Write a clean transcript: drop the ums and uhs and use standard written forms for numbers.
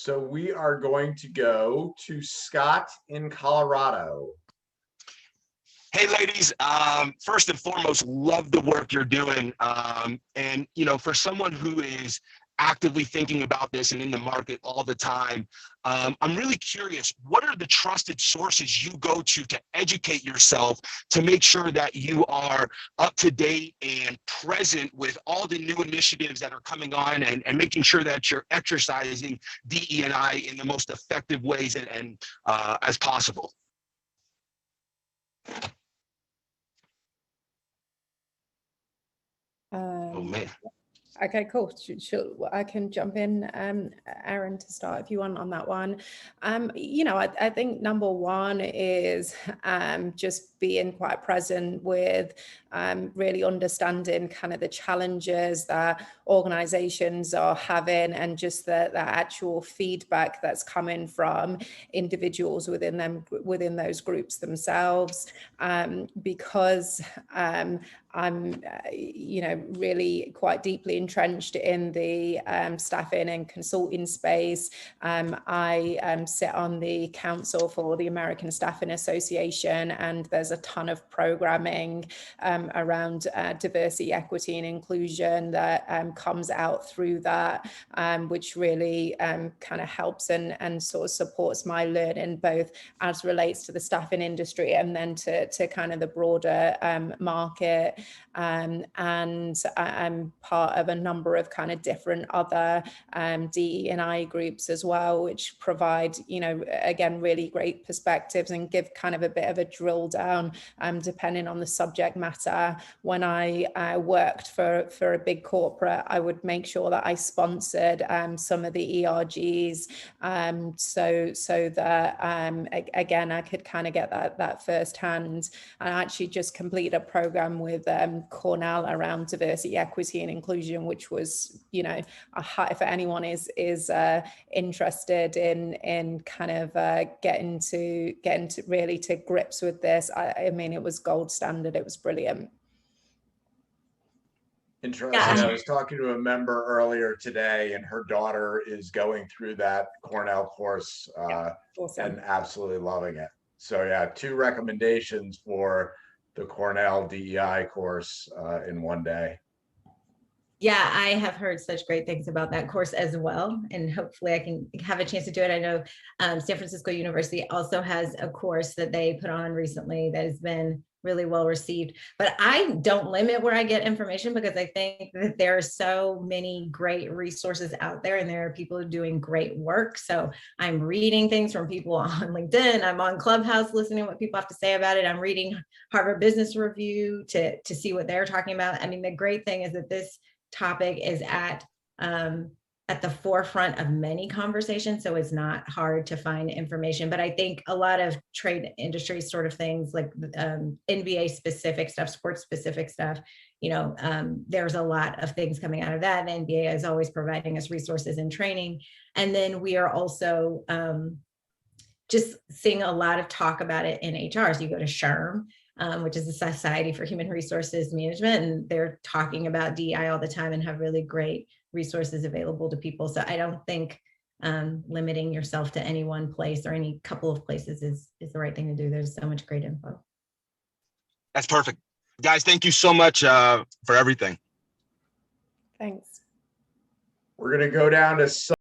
So we are going to go to Scott in Colorado. Hey, ladies. First and foremost, love the work you're doing. And, for someone who is actively thinking about this and in the market all the time, I'm really curious, what are the trusted sources you go to educate yourself to make sure that you are up to date and present with all the new initiatives that are coming on and making sure that you're exercising DE&I in the most effective ways and as possible? Oh, man. Okay, cool. I can jump in, Aaron, to start if you want on that one. I think number one is just being quite present with really understanding kind of the challenges that organizations are having and just the actual feedback that's coming from individuals within those groups themselves, because I'm, really quite deeply entrenched in the staffing and consulting space. I sit on the council for the American Staffing Association, and there's a ton of programming around diversity, equity, and inclusion that comes out through that, which really kind of helps and sort of supports my learning, both as relates to the staffing industry and then to kind of the broader market. And I'm part of a number of kind of different other DE&I groups as well, which provide, again, really great perspectives and give kind of a bit of a drill down, depending on the subject matter. When I worked for a big corporate, I would make sure that I sponsored some of the ERGs, so that again, I could kind of get that firsthand. I actually just completed a program with Cornell around diversity, equity, and inclusion, which was, if anyone is interested in kind of getting to really to grips with this, I mean, it was gold standard. It was brilliant. Interesting. I was talking to a member earlier today, and her daughter is going through that Cornell course, Awesome. and absolutely loving it. So yeah, 2 recommendations for the Cornell DEI course in one day. Yeah, I have heard such great things about that course as well, and hopefully I can have a chance to do it. I know San Francisco University also has a course that they put on recently that has been really well received. But I don't limit where I get information, because I think that there are so many great resources out there, and there are people doing great work. So I'm reading things from people on LinkedIn. I'm on Clubhouse listening to what people have to say about it. I'm reading Harvard Business Review to see what they're talking about. I mean, the great thing is that this topic is at the forefront of many conversations, so it's not hard to find information. But I think a lot of trade industry sort of things, like NBA specific stuff, sports specific stuff, there's a lot of things coming out of that. And NBA is always providing us resources and training. And then we are also just seeing a lot of talk about it in HR. So you go to SHRM, which is the Society for Human Resources Management, and they're talking about DEI all the time and have really great resources available to people. So I don't think limiting yourself to any one place or any couple of places is the right thing to do. There's so much great info. That's perfect. Guys, thank you so much for everything. Thanks. We're going to go down to